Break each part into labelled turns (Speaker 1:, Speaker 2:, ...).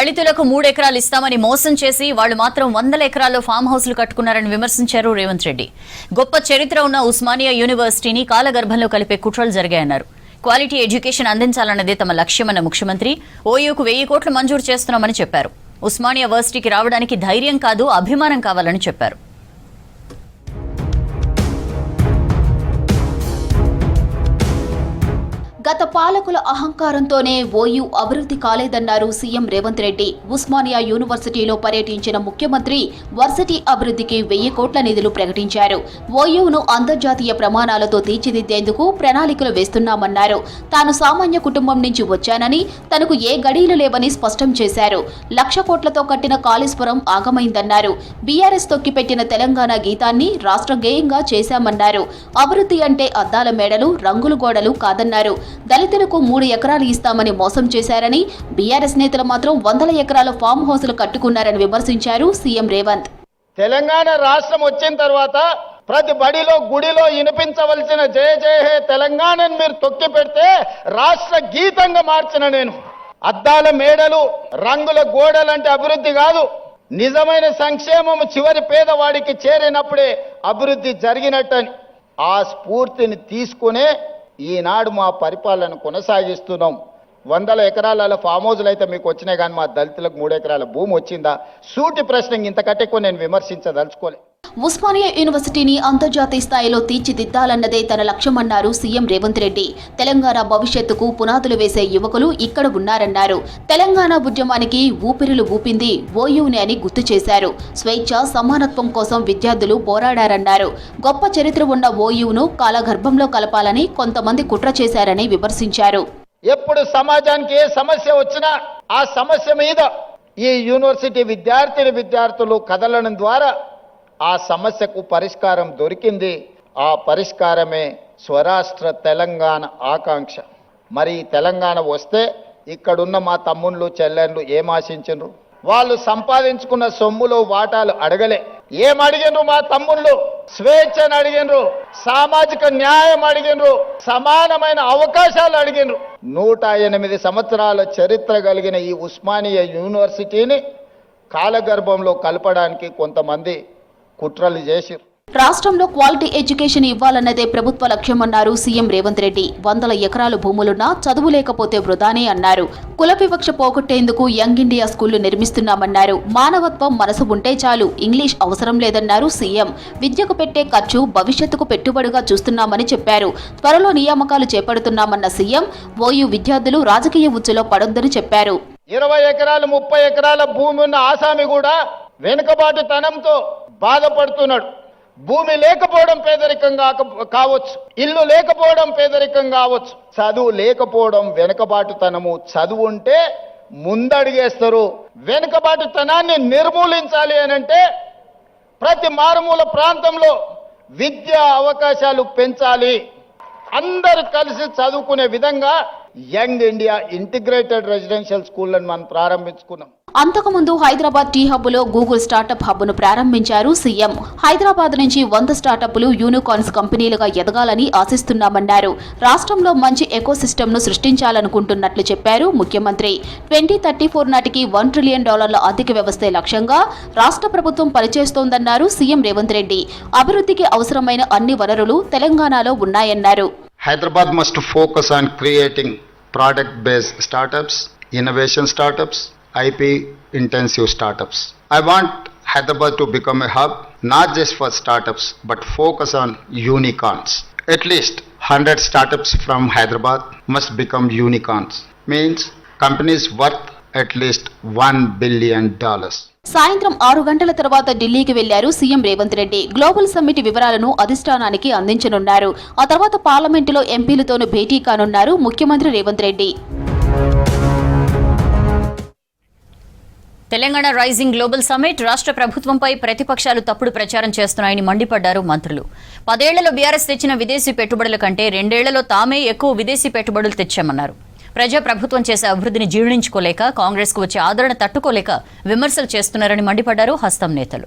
Speaker 1: దళితులకు 3 ఎకరాలు ఇస్తామని మోసం చేసి వాళ్లు మాత్రం 100 ఎకరాల్లో ఫామ్ హౌస్లు కట్టుకున్నారని విమర్శించారు రేవంత్ రెడ్డి. గొప్ప చరిత్ర ఉన్న ఉస్మానియా యూనివర్సిటీని కాలగర్భంలో కలిపే కుట్రలు జరిగాయన్నారు. క్వాలిటీ ఎడ్యుకేషన్ అందించాలన్నదే తమ లక్ష్యమన్న ముఖ్యమంత్రి ఓయూకు 1000 కోట్లు మంజూరు చేస్తున్నామని చెప్పారు. ఉస్మానియా వర్సిటీకి రావడానికి ధైర్యం కాదు, అభిమానం కావాలని చెప్పారు.
Speaker 2: గత పాలకుల అహంకారంతోనే ఓయూ అభివృద్ధి కాలేదన్నారు సీఎం రేవంత్ రెడ్డి. ఉస్మానియా యూనివర్సిటీలో పర్యటించిన ముఖ్యమంత్రి వర్సిటీ అభివృద్ధికి 1000 కోట్ల నిధులు ప్రకటించారు. ఓయూను అంతర్జాతీయ ప్రమాణాలతో తీర్చిదిద్దేందుకు ప్రణాళికలు వేస్తున్నామన్నారు. తాను సామాన్య కుటుంబం నుంచి వచ్చానని, తనకు ఏ గడీలు లేవని స్పష్టం చేశారు. 1,00,000 కోట్లతో కట్టిన కాళేశ్వరం ఆగమైందన్నారు. బీఆర్ఎస్ తొక్కిపెట్టిన తెలంగాణ గీతాన్ని రాష్ట్ర గేయంగా చేశామన్నారు. అభివృద్ధి అంటే అద్దాల మేడలు, రంగులు గోడలు కాదన్నారు. దళితులకు 3 ఎకరాలు ఇస్తామని మోసం చేశారని, బీఆర్ఎస్ నేతలు మాత్రం 100 ఎకరాల ఫామ్ హౌస్లు కట్టుకున్నారని విమర్శించారు సీఎం రేవంత్.
Speaker 3: తెలంగాణ రాష్ట్రం వచ్చిన తర్వాత ప్రతి బడిలో గుడిలో వినిపించవలసిన జయ జయ హే తెలంగాణను మీరు తొక్కి పెడితే రాష్ట్ర గీతంగా మార్చిన నేను. అద్దాల మేడలు, రంగుల గోడలంటే అభివృద్ధి కాదు. నిజమైన సంక్షేమం చివరి పేదవాడికి చేరినప్పుడే అభివృద్ధి జరిగినట్టని ఆ స్ఫూర్తిని తీసుకునే ఈనాడు మా పరిపాలన కొనసాగిస్తున్నాం. 100 ఎకరాల ఫామ్ హౌస్లు అయితే మీకు వచ్చినాయి, కానీ మా దళితులకు 3 ఎకరాల భూమి వచ్చిందా? సూటి ప్రశ్న. ఇంతకంటే ఎక్కువ నేను విమర్శించదలుచుకోలే.
Speaker 2: ఉస్మానియా యూనివర్సిటీని అంతర్జాతీయ స్థాయిలో తీర్చిదిద్దాలన్నదే తన లక్ష్యమన్నారు సీఎం రేవంత్ రెడ్డి. తెలంగాణ భవిష్యత్తుకు పునాదులు వేసే యువకులు ఇక్కడ ఉన్నారన్నారు. తెలంగాణ ఉద్యమానికి ఊపిరులు ఊపింది ఓయూని అని గుర్తు చేశారు. స్వేచ్ఛ, సమానత్వం కోసం విద్యార్థులు పోరాడారన్నారు. గొప్ప చరిత్ర ఉన్న ఓయూను కాలగర్భంలో కలపాలని కొంతమంది కుట్ర చేశారని విమర్శించారు.
Speaker 3: ఎప్పుడు సమాజానికి ఏ సమస్య వచ్చినా ఆ సమస్య మీద ఈ యూనివర్సిటీ విద్యార్థులు కదలడం ద్వారా ఆ సమస్యకు పరిష్కారం దొరికింది. ఆ పరిష్కారమే స్వరాష్ట్ర తెలంగాణ ఆకాంక్ష. మరి తెలంగాణ వస్తే ఇక్కడున్న మా తమ్ముళ్ళు చెల్లెళ్ళు ఏం ఆశించరు? వాళ్ళు సంపాదించుకున్న సొమ్ములో వాటాలు అడగలే. ఏం అడిగినరు మా తమ్ముళ్ళు? స్వేచ్ఛను అడిగినరు, సామాజిక న్యాయం అడిగినరు, సమానమైన అవకాశాలు అడిగినరు. 108 సంవత్సరాల చరిత్ర కలిగిన ఈ ఉస్మానియా యూనివర్సిటీని కాలగర్భంలో కలపడానికి కొంతమంది కుట్రలు చేశారు.
Speaker 2: రాష్ట్రంలో క్వాలిటీ ఎడ్యుకేషన్ ఇవ్వాలన్నదే ప్రభుత్వ లక్ష్యమన్నారు సీఎం రేవంత్ రెడ్డి. 100 ఎకరాలు భూములున్నా చదువు లేకపోతే వృధానే అన్నారు. కుల వివక్ష పోగొట్టేందుకు యంగ్ ఇండియా స్కూళ్లు నిర్మిస్తున్నామన్నారు. మానవత్వం మనసు ఉంటే చాలు, ఇంగ్లీష్ అవసరం లేదన్నారు సీఎం. విద్యకు పెట్టే ఖర్చు భవిష్యత్తుకు పెట్టుబడిగా చూస్తున్నామని చెప్పారు. త్వరలో నియామకాలు చేపడుతున్నామన్న సీఎం ఓయూ విద్యార్థులు రాజకీయ ఉచ్చులో పడొద్దని చెప్పారు.
Speaker 3: 20 ఎకరాలు 30 ఎకరాల భూమి ఉన్న ఆసామి కూడా వెనుకబాటుతనంతో బాధపడుతున్నాడు. భూమి లేకపోవడం పేదరికం కావచ్చు, ఇల్లు లేకపోవడం పేదరికం కావచ్చు, చదువు లేకపోవడం వెనుకబాటుతనము. చదువు ఉంటే ముందడిగేస్తారు. వెనుకబాటుతనాన్ని నిర్మూలించాలి అనంటే ప్రతి మారుమూల ప్రాంతంలో విద్యా అవకాశాలు పెంచాలి. అందరూ కలిసి చదువుకునే విధంగా యంగ్ ఇండియా ఇంటిగ్రేటెడ్ రెసిడెన్షియల్ స్కూళ్లను మనం ప్రారంభించుకున్నాం.
Speaker 2: అంతకుముందు హైదరాబాద్ టీ హబ్లో గూగుల్ స్టార్టప్ హబ్ను ప్రారంభించారు సీఎం. హైదరాబాద్ నుంచి 100 స్టార్టప్లు యూనికార్న్స్ కంపెనీలుగా ఎదగాలని ఆశిస్తున్నామన్నారు. రాష్ట్రంలో మంచి ఎకోసిస్టమ్ను సృష్టించాలనుకుంటున్నట్లు చెప్పారు ముఖ్యమంత్రి. 2034 నాటికి $1 ట్రిలియన్ ఆర్థిక వ్యవస్థే లక్ష్యంగా రాష్ట్ర ప్రభుత్వం పనిచేస్తోందన్నారు సీఎం రేవంత్ రెడ్డి. అభివృద్ధికి అవసరమైన అన్ని వనరులు తెలంగాణలో ఉన్నాయన్నారు.
Speaker 4: Hyderabad must focus on creating product-based startups, innovation startups, IP-intensive startups. I want Hyderabad to become a hub not just for startups but focus on unicorns. At least 100 startups from Hyderabad must become unicorns. Means companies worth at least $1 billion.
Speaker 2: సాయంత్రం 6 గంటల తర్వాత ఢిల్లీకి వెళ్లారు CM Revanth Reddy. Global summit వివరాలను అధిష్టానానికి అందించనున్నారు. ఆ తర్వాత పార్లమెంటులో ఎంపీలతోనూ భేటీ కానున్నారు ముఖ్యమంత్రి Revanth Reddy.
Speaker 1: Telangana rising global summit రాష్ట్ర ప్రభుత్వంపై ప్రతిపక్షాలు తప్పుడు ప్రచారం చేస్తున్నాయని మండిపడ్డారు మంత్రులు. 10 ఏళ్లలో బీఆర్ఎస్ తెచ్చిన విదేశీ పెట్టుబడుల కంటే 2 ఏళ్లలో తామే ఎక్కువ విదేశీ పెట్టుబడులు తెచ్చామన్నారు. ప్రజా ప్రభుత్వం చేసే అభివృద్ధిని జీర్ణించుకోలేక, కాంగ్రెస్ కు వచ్చే ఆదరణ తట్టుకోలేక విమర్శలు చేస్తున్నారని మండిపడ్డారు హస్తం నేతలు.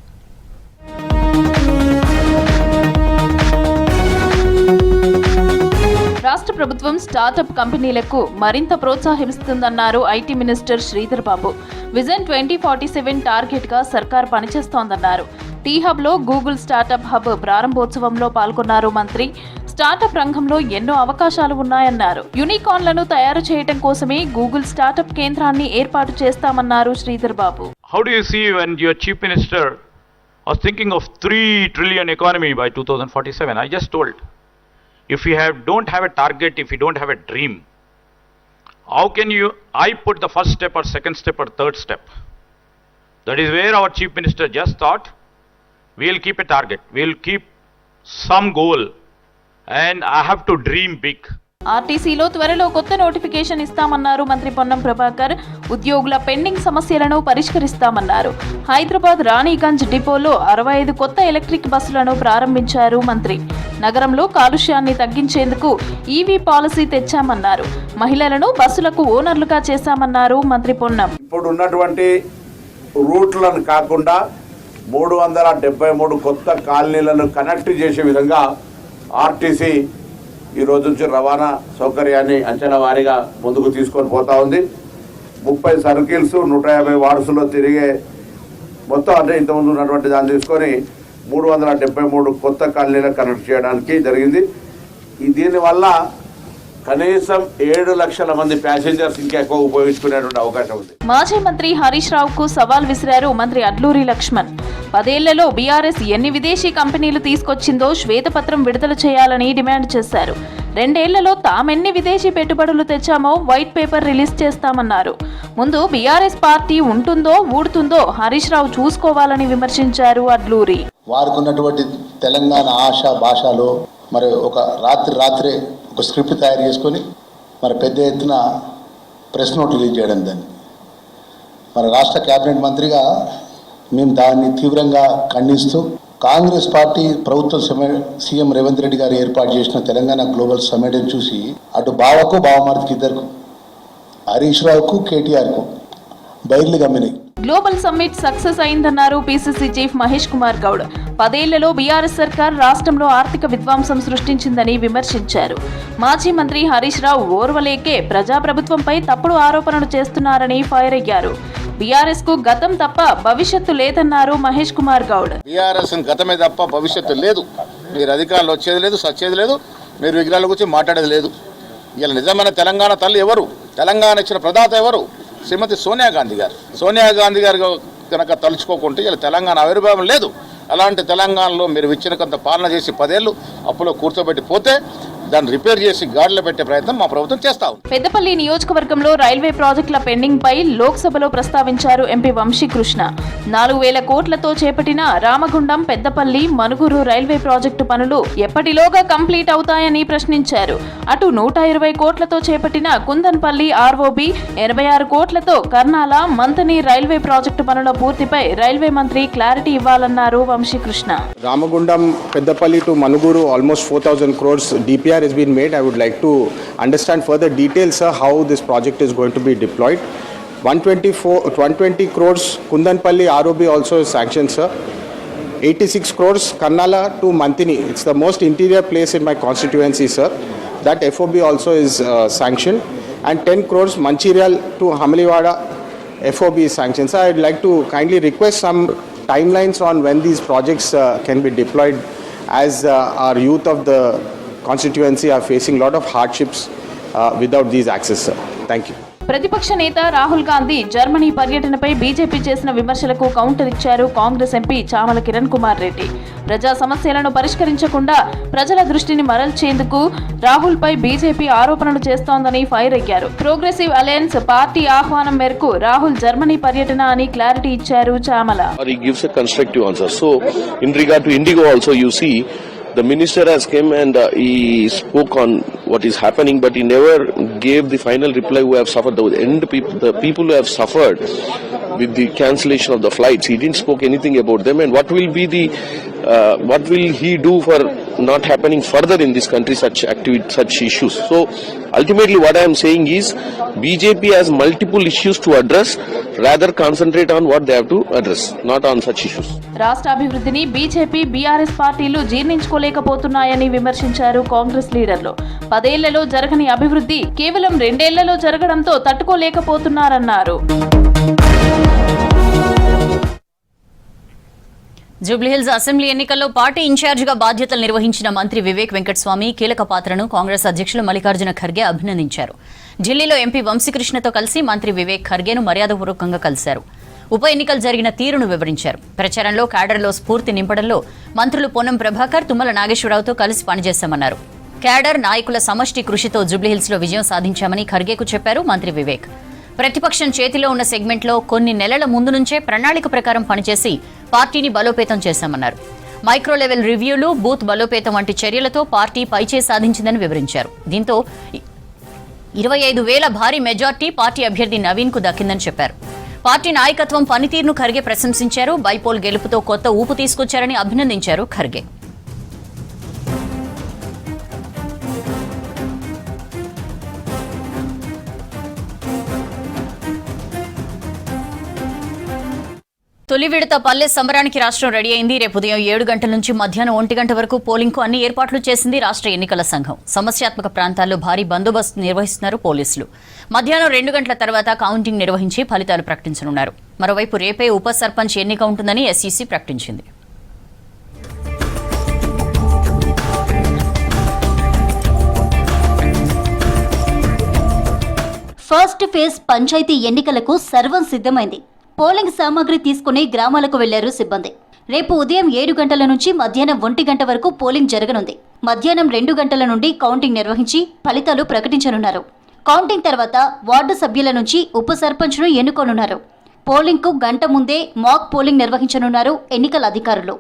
Speaker 2: రాష్ట్ర ప్రభుత్వం స్టార్టప్ కంపెనీలకు మరింత ప్రోత్సాహిస్తుందన్నారు IT minister Sridhar Babu. Vision 2047 target గా సర్కార్ పనిచేస్తోందన్నారు. టీ హబ్ లో గూగుల్ స్టార్టప్ హబ్ ప్రారంభోత్సవంలో పాల్గొన్నారు మంత్రి. స్టార్టప్ రంగంలో ఎన్నో అవకాశాలు ఉన్నాయన్నారు. యూనికార్న్లను తయారు చేయడం కోసమే గూగుల్ స్టార్టప్ కేంద్రాన్ని ఏర్పాటు చేస్తామన్నారు Sridhar Babu.
Speaker 5: How do you see when your chief minister was thinking of 3 trillion economy by 2047? I just told, if you don't have a target, if you don't have a dream, how can I put the first step or second step or third step? That is where our chief minister just thought, we'll keep a target, we'll keep some goal, and I have to dream big.
Speaker 2: ఆర్టీసీలో త్వరలో కొత్త notification ఇస్తామన్నారు మంత్రి పొన్నం ప్రభాకర్. ఉద్యోగుల pending సమస్యలను పరిష్కరిస్తామన్నారు. హైదరాబాద్ రాణిగంజ్ డిపోలో 65 కొత్త electric బస్సులను ప్రారంభించారు మంత్రి. నగరంలో కాలుష్యాన్ని తగ్గించేందుకు ఈవీ పాలసీ తెచ్చామన్నారు. మహిళలను బస్సులకు ఓనర్లుగా చేశామన్నారు మంత్రి పొన్నం.
Speaker 6: ఇప్పుడు ఉన్నటువంటి రూట్లను కాకుండా 373 కొత్త కాలనీలను కనెక్ట్ చేసే విధంగా ఆర్టీసీ ఈ రోజు నుంచి రవాణా సౌకర్యాన్ని అంచనా వారీగా ముందుకు తీసుకొని పోతా ఉంది. 30 సర్కిల్స్ 150 వార్డ్స్లో తిరిగే మొత్తం అంటే ఇంతకుముందు ఉన్నటువంటి దాన్ని తీసుకొని 373 కొత్త కాలనీలను కనెక్ట్ చేయడానికి జరిగింది. దీనివల్ల కనీసం 7 లక్షల మంది ప్యాసింజర్స్ ఇంకా ఎక్కువ ఉపయోగించుకునేటువంటి అవకాశం ఉంది.
Speaker 2: మాజీ మంత్రి హరీష్ రావుకు సవాల్ విసిరారు మంత్రి అడ్లూరి లక్ష్మణ్. 10 ఏళ్లలో బీఆర్ఎస్ ఎన్ని విదేశీ కంపెనీలు తీసుకొచ్చిందో శ్వేతపత్రం విడుదల చేయాలని డిమాండ్ చేశారు. 2 ఏళ్లలో తామెన్ని విదేశీ పెట్టుబడులు తెచ్చామో వైట్ పేపర్ రిలీజ్ చేస్తామన్నారు. ముందు బీఆర్ఎస్ పార్టీ ఉంటుందో ఊడుతుందో హరీష్ రావు చూసుకోవాలని విమర్శించారు అడ్లూరి.
Speaker 7: వారికి ఉన్నటువంటి తెలంగాణ ఆశ భాషలో మరి ఒక రాత్రే ఒక స్క్రిప్ట్ తయారు చేసుకొని మరి పెద్ద ఎత్తున ప్రెస్ నోట్ రిలీజ్ చేయడం, దాన్ని మరి రాష్ట్ర కేబినెట్ మంత్రిగా మేము దాన్ని తీవ్రంగా ఖండిస్తూ కాంగ్రెస్ పార్టీ ప్రభుత్వం సీఎం రేవంత్ రెడ్డి గారు ఏర్పాటు చేసిన తెలంగాణ గ్లోబల్ సమ్మిట్ని చూసి అటు బావకు బావమార్తికి ఇద్దరుకు హరీష్ రావుకు కేటీఆర్కు బయర్లు గమ్మినాయి.
Speaker 2: గ్లోబల్ సమ్మిట్ సక్సెస్ అయిందన్నారు పీసీసీ చీఫ్ మహేష్ కుమార్ గౌడ్. 10 ఏళ్లలో బీఆర్ఎస్ సర్కార్ రాష్ట్రంలో ఆర్థిక విధ్వంసం సృష్టించిందని విమర్శించారు. మాజీ మంత్రి హరీష్ రావు ఓర్వలేకే ప్రజాప్రభుత్వంపై తప్పుడు ఆరోపణలు చేస్తున్నారని ఫైర్ అయ్యారు. బీఆర్ఎస్ కు గతం తప్ప భవిష్యత్తు లేదన్నారు మహేష్ కుమార్ గౌడ్.
Speaker 8: బీఆర్ఎస్ గతమే తప్ప భవిష్యత్తు లేదు. మీరు అధికారులు వచ్చేది లేదు, సచ్చేది లేదు, మీరు విగ్రహాల గురించి మాట్లాడేది లేదు. ఇలా నిజమైన తెలంగాణ తల్లి ఎవరు? తెలంగాణ ఇచ్చిన ప్రదాత ఎవరు? శ్రీమతి సోనియా గాంధీ గారు. సోనియా గాంధీ గారు కనుక తలుచుకోకుంటే ఇలా తెలంగాణ ఆవిర్భావం లేదు. అలాంటి తెలంగాణలో మీరు విచ్చినకంత పాలన చేసి 10 ఏళ్ళు అప్పులో కూర్చోబెట్టి పోతే దాన్ని రిపేర్ చేసి గాడిలో పెట్టే ప్రయత్నం మా ప్రభుత్వం చేస్తా ఉంది.
Speaker 2: పెద్దపల్లి నియోజకవర్గంలో రైల్వే ప్రాజెక్టుల పెండింగ్ పై లోక్సభలో ప్రస్తావించారు ఎంపీ వంశీకృష్ణ. 4,000 కోట్లతో చేపట్టిన రామగుండం పెద్దపల్లి మనుగురు రైల్వే ప్రాజెక్టు పనులు ఎప్పటిలోగా కంప్లీట్ అవుతాయని ప్రశ్నించారు. అటు 120 కోట్లతో చేపట్టిన కుందన్పల్లి ఆర్ఓబి, 86 కోట్లతో కర్నాల మంతని రైల్వే ప్రాజెక్టు పనుల పూర్తిపై రైల్వే మంత్రి క్లారిటీ ఇవ్వాలన్నారు Vamsikrishna.
Speaker 9: Ramagundam Peddapalli to Manuguru almost 4,000 crores DPR has been made. I would like to understand further details, sir, how this project is going to be deployed. 120 crores Kundanpalli ROB also is sanctioned, sir. 86 crores Karnala to Mantini. It's the most interior place in my constituency, sir. That FOB also is sanctioned. And 10 crores Mancherial to Hamaliwada FOB is sanctioned. Sir, I'd like to kindly request some timelines on when these projects can be deployed, as our youth of the constituency are facing a lot of hardships without these access, sir. Thank you.
Speaker 2: ప్రతిపక్ష నేత Rahul Gandhi Germany పర్యటనపై BJP చేసిన విమర్శలకు counter ఇచ్చారు Congress MP Chamala Kiran Kumar Reddy. ప్రజా సమస్యలను పరిష్కరించకుండా ప్రజల దృష్టిని మరల్చేందుకు రాహుల్ పై బీజేపీ ఆరోపణలు చేస్తోందని ఫైర్ అయ్యారు. ప్రోగ్రెసివ్ అలయన్స్ పార్టీ ఆహ్వానం మేరకు రాహుల్ జర్మనీ పర్యటన అని క్లారిటీ ఇచ్చారు Chamala.
Speaker 10: He gives a constructive answer. So in regard to Indigo also, you see the minister has come and he spoke on what is happening, but he never gave the final reply who have suffered, the people who have suffered with the cancellation of the flights. He didn't spoke anything about them, and what will be the what will he do for not happening further in this country such issues? So ultimately what I am saying is BJP has multiple issues to address, rather concentrate on what they have to address, not on such issues.
Speaker 11: రాష్ట్ర అభివృద్ధిని BJP BRS పార్టీలు జీర్ణించుకోలేకపోతున్నాయని విమర్శించారు కాంగ్రెస్ లీడర్లు. 10 ఏళ్లలో జరగని అభివృద్ధి కేవలం 2 ఏళ్లలో జరగడంతో తట్టుకోలేకపోతున్నారన్నారు.
Speaker 1: జూబ్లీహిల్స్ అసెంబ్లీ ఎన్నికల్లో పార్టీ ఇన్ఛార్జిగా బాధ్యతలు నిర్వహించిన మంత్రి వివేక్ వెంకటస్వామి కీలక పాత్రను కాంగ్రెస్ అధ్యక్షులు మల్లికార్జున ఖర్గే అభినందించారు. ఢిల్లీలో ఎంపీ వంశీకృష్ణతో కలిసి మంత్రి వివేక్ ఖర్గేను మర్యాదపూర్వకంగా కలిశారు. ఉప ఎన్నికలు జరిగిన తీరును వివరించారు. ప్రచారంలో క్యాడర్లో స్ఫూర్తి నింపడంలో మంత్రులు పొన్నం ప్రభాకర్, తుమ్మల నాగేశ్వరరావుతో కలిసి పనిచేశామన్నారు. క్యాడర్ నాయకుల సమష్టి కృషితో జూబ్లీహిల్స్లో విజయం సాధించామని ఖర్గేకు చెప్పారు మంత్రి వివేక్. ప్రతిపక్షం చేతిలో ఉన్న సెగ్మెంట్లో కొన్ని నెలల ముందు నుంచే ప్రణాళిక ప్రకారం పనిచేసి పార్టీని బలోపేతం చేశామన్నారు. మైక్రో లెవెల్ రివ్యూలు, బూత్ బలోపేతం వంటి చర్యలతో పార్టీ పైచేయి సాధించిందని వివరించారు. దీంతో 25,000 భారీ మెజార్టీ పార్టీ అభ్యర్థి నవీన్ కు దక్కిందని చెప్పారు. పార్టీ నాయకత్వం పనితీరును ఖర్గే ప్రశంసించారు. బైపోల్ గెలుపుతో కొత్త ఊపు తీసుకొచ్చారని అభినందించారు ఖర్గే. తొలి విడత పల్లె సంబరానికి రాష్ట్రం రెడీ అయింది. రేపు ఉదయం 7 గంటల నుంచి మధ్యాహ్నం 1 గంట వరకు పోలింగ్ కు అన్ని ఏర్పాట్లు చేసింది రాష్ట్ర ఎన్నికల సంఘం. సమస్యాత్మక ప్రాంతాల్లో భారీ బందోబస్తు నిర్వహిస్తున్నారు పోలీసులు. మధ్యాహ్నం 2 గంటల తర్వాత కౌంటింగ్ నిర్వహించి ఫలితాలు ప్రకటించనున్నారు. మరోవైపు రేపే ఉప సర్పంచ్ ఎన్నిక ఉంటుందని ఎస్ఈసీ ప్రకటించింది.
Speaker 12: ఫస్ట్ ఫేజ్ పంచాయతీ ఎన్నికలకు సర్వం సిద్ధమైంది. పోలింగ్ సామాగ్రి తీసుకుని గ్రామాలకు వెళ్లారు సిబ్బంది. రేపు ఉదయం 7 గంటల నుంచి మధ్యాహ్నం 1 గంట వరకు పోలింగ్ జరగనుంది. మధ్యాహ్నం 2 గంటల నుండి కౌంటింగ్ నిర్వహించి ఫలితాలు ప్రకటించనున్నారు. కౌంటింగ్ తర్వాత వార్డు సభ్యుల నుంచి ఉప సర్పంచ్ను ఎన్నుకోనున్నారు. పోలింగ్ కు గంట ముందే మాక్ పోలింగ్ నిర్వహించనున్నారు ఎన్నికల అధికారులు.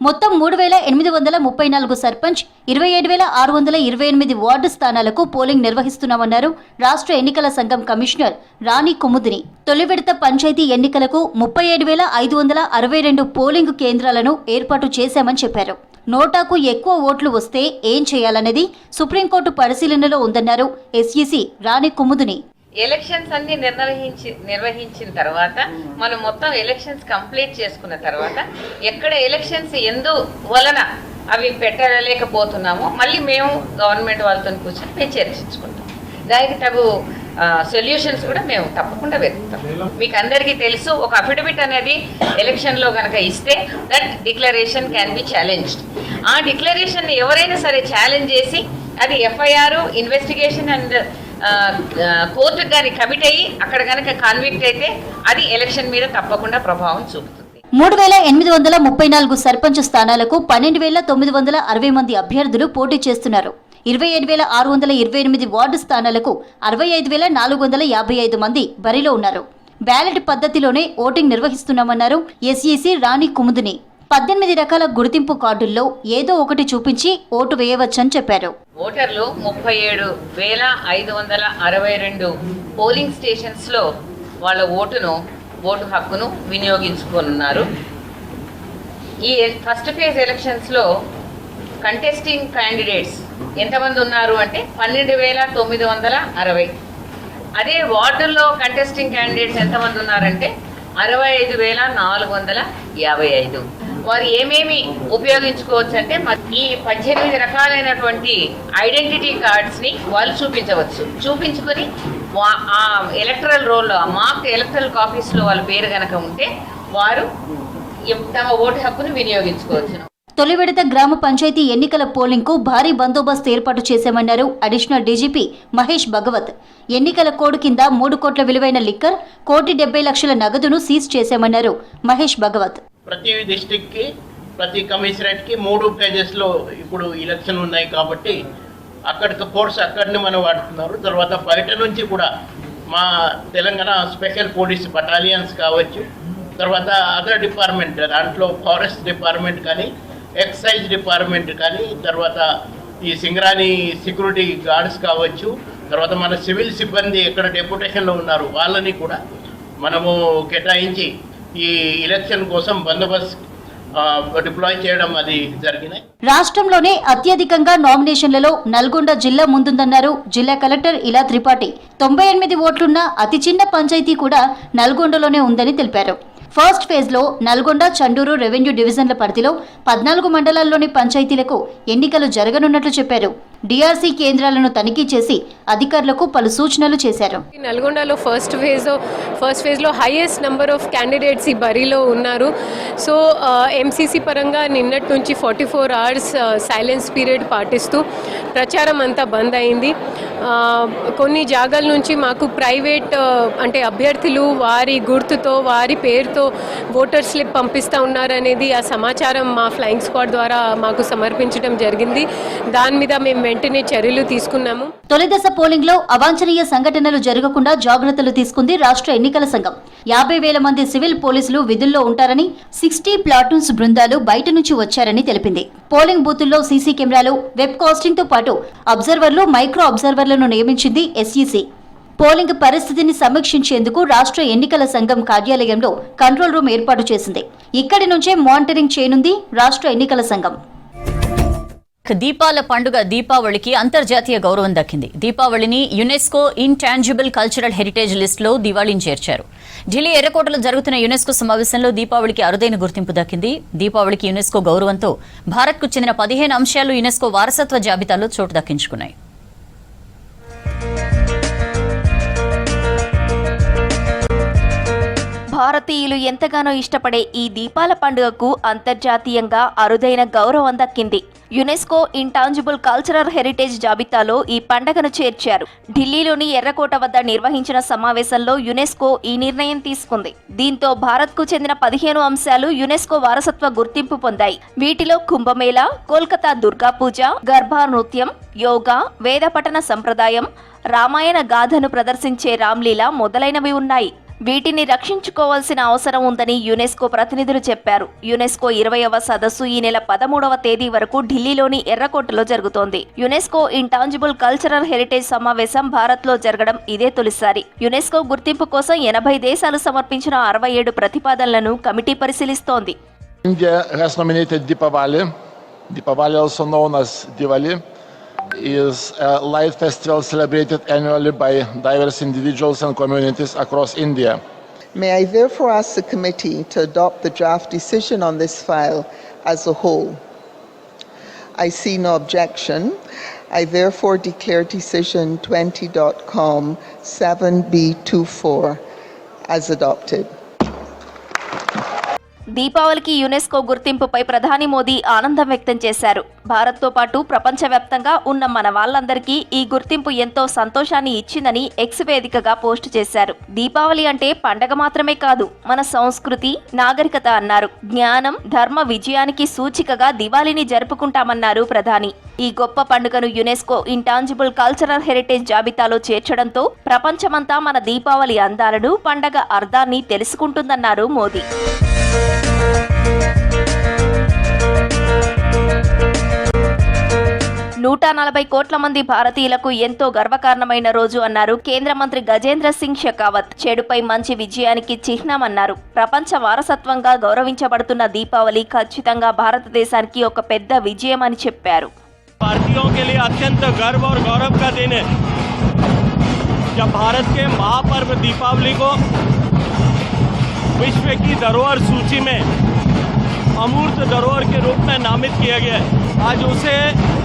Speaker 12: మొత్తం 3,834 సర్పంచ్, 27,628 వార్డు స్థానాలకు పోలింగ్ నిర్వహిస్తున్నామన్నారు రాష్ట్ర ఎన్నికల సంఘం కమిషనర్ రాణి కుముదిని. తొలి విడత పంచాయతీ ఎన్నికలకు 37,562 పోలింగ్ కేంద్రాలను ఏర్పాటు చేశామని చెప్పారు. నోటాకు ఎక్కువ ఓట్లు వస్తే ఏం చేయాలనేది సుప్రీంకోర్టు పరిశీలనలో ఉందన్నారు ఎస్ఈసీ రాణి కుముదిని.
Speaker 13: ఎలక్షన్స్ అన్ని నిర్వహించిన తర్వాత మనం మొత్తం ఎలక్షన్స్ కంప్లీట్ చేసుకున్న తర్వాత ఎక్కడ ఎలక్షన్స్ వలన అవి పెట్టలేకపోతున్నామో మళ్ళీ మేము గవర్నమెంట్ వాళ్ళతో కూర్చొని మేము చర్చించుకుంటాం. దానికి తగు సొల్యూషన్స్ కూడా మేము తప్పకుండా వెతుకుతాం. మీకు అందరికీ తెలుసు, ఒక అఫిడవిట్ అనేది ఎలక్షన్లో కనుక ఇస్తే that declaration can be challenged. ఆ డిక్లరేషన్ ఎవరైనా సరే ఛాలెంజ్ చేసి అది ఎఫ్ఐఆర్, ఇన్వెస్టిగేషన్ అండ్ కోర్టు గాని కమిట్ అయ్యి అక్కడ కనుక కాన్విక్ట్ అయితే అది ఎలక్షన్ మీద తప్పకుండా ప్రభావం చూపుతుంది.
Speaker 12: 3,834 సర్పంచ్ స్థానాలకు 12,960 మంది అభ్యర్థులు పోటీ చేస్తున్నారు. 27,628 వార్డు స్థానాలకు 65,455 మంది బరిలో ఉన్నారు. బ్యాలెట్ పద్ధతిలోనే ఓటింగ్ నిర్వహిస్తున్నామన్నారు ఎస్ఈసీ రాణి కుముదిని. 18 రకాల గుర్తింపు కార్డుల్లో ఏదో ఒకటి చూపించి ఓటు వేయవచ్చని చెప్పారు.
Speaker 13: ఓటర్లు 37,562 పోలింగ్ స్టేషన్స్ లో వాళ్ళ ఓటు హక్కును వినియోగించుకోనున్నారు. ఈ ఫస్ట్ ఫేజ్ ఎలక్షన్స్ లో కంటెస్టింగ్ క్యాండిడేట్స్ ఎంతమంది ఉన్నారు అంటే 12,960. అదే వార్డుల్లో కంటెస్టింగ్ క్యాండిడేట్స్ ఎంతమంది ఉన్నారంటే 65,455. వారు ఏమేమి ఉపయోగించుకోవచ్చు అంటే ఈ 18 రకాలైనటువంటి ఐడెంటిటీ కార్డ్స్ ని వాళ్ళు చూపించుకొని ఆ ఎలక్టరల్ రోల్లో, మార్క్ ఎలక్టరల్ కాపీస్ లో వాళ్ళ పేరు గనక ఉంటే వారు తమ ఓటు హక్కును వినియోగించుకోవచ్చు.
Speaker 12: తొలి విడత గ్రామ పంచాయతీ ఎన్నికల పోలింగ్ కు భారీ బందోబస్తు ఏర్పాటు చేశామన్నారు అడిషనల్ డీజీపీ మహేష్ భగవత్. ఎన్నికల కోడ్ కింద 3 కోట్ల విలువైన లిక్కర్, 1,70,00,000 నగదును సీజ్ చేశామన్నారు మహేష్ భగవత్.
Speaker 14: ప్రతి డిస్ట్రిక్ట్ కి, ప్రతి కమిషనరేట్ కి 3 పేజెస్ లో ఇప్పుడు ఎలక్షన్ ఉన్నాయి కాబట్టి అక్కడికి ఫోర్స్ అక్కడిని మనం వాడుతున్నారు. తర్వాత బయట నుంచి కూడా మా తెలంగాణ స్పెషల్ పోలీస్ బటాలియన్స్ కావచ్చు, తర్వాత అదర్ డిపార్ట్మెంట్, దాంట్లో ఫారెస్ట్ డిపార్ట్మెంట్ కానీ, ఎక్సైజ్ డిపార్ట్మెంట్ కానీ, తర్వాత ఈ సింగరాణి సెక్యూరిటీ గార్డ్స్ కావచ్చు, తర్వాత మన సివిల్ సిబ్బంది ఎక్కడ డెప్యుటేషన్లో ఉన్నారు వాళ్ళని కూడా మనము కేటాయించి ఈ ఎలక్షన్ కోసం బందోబస్తు డిప్లాయ్ చేయడం అది జరిగినాయి.
Speaker 12: రాష్ట్రంలోనే అత్యధికంగా నామినేషన్లలో నల్గొండ జిల్లా ముందుందన్నారు జిల్లా కలెక్టర్ ఇలా త్రిపాఠి. 98 ఓట్లున్న అతి చిన్న పంచాయతీ కూడా నల్గొండలోనే ఉందని తెలిపారు. ఫస్ట్ ఫేజ్లో నల్గొండ, చండూరు రెవెన్యూ డివిజన్ల పరిధిలో 14 మండలాల్లోని పంచాయతీలకు ఎన్నికలు జరగనున్నట్లు చెప్పారు. డిఆర్సీ కేంద్రాలను తనిఖీ చేసి అధికారులకు పలు సూచనలు చేశారు.
Speaker 15: నల్గొండలో ఫస్ట్ ఫేజ్లో హైయెస్ట్ నెంబర్ ఆఫ్ క్యాండిడేట్స్ ఈ బరిలో ఉన్నారు. సో ఎంసీసీ పరంగా నిన్నటి నుంచి 44 అవర్స్ సైలెన్స్ పీరియడ్ పాటిస్తూ ప్రచారం అంతా బంద్ అయింది. కొన్ని జాగాల నుంచి మాకు ప్రైవేట్ అంటే అభ్యర్థులు వారి గుర్తుతో వారి పేరుతో ఓటర్ స్లిప్ పంపిస్తూ ఉన్నారనేది ఆ సమాచారం మా ఫ్లయింగ్ స్క్వాడ్ ద్వారా మాకు సమర్పించడం జరిగింది. దాని మీద మేము వెంటనే చర్యలు తీసుకున్నాము.
Speaker 12: తొలిదశ పోలింగ్ లో అవాంఛనీయ సంఘటనలు జరగకుండా జాగ్రత్తలు తీసుకుంది రాష్ట్ర ఎన్నికల సంఘం. 50,000 మంది సివిల్ పోలీసులు విధుల్లో ఉంటారని, 60 ప్లాటూన్స్ బృందాలు బయట నుంచి వచ్చారని తెలిపింది. పోలింగ్ బూతుల్లో సీసీ కెమెరాలు, వెబ్ కాస్టింగ్ తో పాటు అబ్జర్వర్లు, మైక్రో అబ్జర్వర్లను నియమించింది ఎస్ఈసీ. పోలింగ్ పరిస్థితిని సమీక్షించేందుకు రాష్ట్ర ఎన్నికల సంఘం కార్యాలయంలో కంట్రోల్ రూమ్ ఏర్పాటు చేసింది. ఇక్కడి నుంచే మానిటరింగ్ చేయనుంది రాష్ట్ర ఎన్నికల సంఘం.
Speaker 1: దీపాల పండుగ దీపావళికి అంతర్జాతీయ గౌరవం దక్కింది. దీపావళిని యునెస్కో ఇంటాంజిబుల్ కల్చరల్ హెరిటేజ్ లిస్టులో దివాళీని చేర్చారు. ఢిల్లీ ఎర్రకోటలో జరుగుతున్న యునెస్కో సమావేశంలో దీపావళికి అరుదైన గుర్తింపు దక్కింది. దీపావళికి యునెస్కో గౌరవంతో భారత్కు చెందిన 15 అంశాలు యునెస్కో వారసత్వ జాబితాలో చోటు దక్కించుకున్నాయి.
Speaker 2: భారతీయులు ఎంతగానో ఇష్టపడే ఈ దీపాల పండుగకు అంతర్జాతీయంగా అరుదైన గౌరవం దక్కింది. యునెస్కో ఇంటాంజిబుల్ కల్చరల్ హెరిటేజ్ జాబితాలో ఈ పండుగను చేర్చారు. ఢిల్లీలోని ఎర్రకోట వద్ద నిర్వహించిన సమావేశంలో యునెస్కో ఈ నిర్ణయం తీసుకుంది. దీంతో భారత్కు చెందిన 15 అంశాలు యునెస్కో వారసత్వ గుర్తింపు పొందాయి. వీటిలో కుంభమేళా, కోల్కతా దుర్గా పూజ, గర్భా నృత్యం, యోగా, వేద పఠన సంప్రదాయం, రామాయణ గాథను ప్రదర్శించే రామ్లీలా మొదలైనవి ఉన్నాయి. వీటిని రక్షించుకోవాల్సిన అవసరం ఉందని యునెస్కో ప్రతినిధులు చెప్పారు. యునెస్కో 20వ సదస్సు ఈ నెల 13వ తేదీ వరకు ఢిల్లీలోని ఎర్రకోటలో జరుగుతోంది. యునెస్కో ఇంటాంజిబుల్ కల్చరల్ హెరిటేజ్ సమావేశం భారత్లో జరగడం ఇదే తొలిసారి. యునెస్కో గుర్తింపు కోసం 80 దేశాలు సమర్పించిన 67 ప్రతిపాదనలను కమిటీ పరిశీలిస్తోంది.
Speaker 16: India has nominated Deepavali. Deepavali, also known as Diwali, is a light festival celebrated annually by diverse individuals and communities across India.
Speaker 17: May I therefore ask the committee to adopt the draft decision on this file as a whole? I see no objection. I therefore declare decision 20.com 7B24 as adopted.
Speaker 2: దీపావళికి UNESCO గుర్తింపుపై ప్రధాని మోదీ ఆనందం వ్యక్తం చేశారు. భారత్తో పాటు ప్రపంచవ్యాప్తంగా ఉన్న మన వాళ్ళందరికీ ఈ గుర్తింపు ఎంతో సంతోషాన్ని ఇచ్చిందని ఎక్స్ వేదికగా పోస్ట్ చేశారు. దీపావళి అంటే పండగ మాత్రమే కాదు, మన సంస్కృతి, నాగరికత అన్నారు. జ్ఞానం, ధర్మ విజయానికి సూచికగా దివాళీని జరుపుకుంటామన్నారు ప్రధాని. ఈ గొప్ప పండుగను యునెస్కో ఇంటాంజిబుల్ కల్చరల్ హెరిటేజ్ జాబితాలో చేర్చడంతో ప్రపంచమంతా మన దీపావళి అందాలను, పండగ అర్థాన్ని తెలుసుకుంటుందన్నారు మోదీ. 140 కోట్ల మంది భారతీయులకు ఎంతో గర్వకారణమైన రోజు అన్నారు కేంద్ర మంత్రి గజేంద్ర సింగ్ షెకావత్. చెడుపై మంచి విజయానికి చిహ్నమన్నారు. ప్రపంచ వారసత్వంగా గౌరవించబడుతున్న దీపావళి ఖచ్చితంగా భారతదేశానికి ఒక పెద్ద విజయం అని చెప్పారు.
Speaker 18: भारतीयों के लिए अत्यंत गर्व और गौरव का दिन है जब भारत के महापर्व दीपावली को विश्व की धरोहर सूची में अमूर्त धरोहर के रूप में नामित किया गया है. आज उसे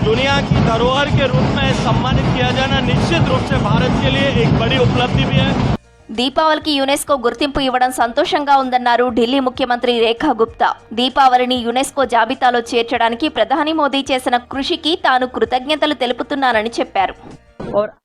Speaker 18: दुनिया की धरोहर के रूप में सम्मानित किया जाना निश्चित रूप से भारत के लिए एक बड़ी उपलब्धि भी है.
Speaker 2: దీపావళికి యునెస్కో గుర్తింపు ఇవ్వడం సంతోషంగా ఉందన్నారు ఢిల్లీ ముఖ్యమంత్రి రేఖా గుప్తా. దీపావళిని యునెస్కో జాబితాలో చేర్చడానికి ప్రధాని మోదీ చేసిన కృషికి తాను కృతజ్ఞతలు తెలుపుతున్నానని చెప్పారు.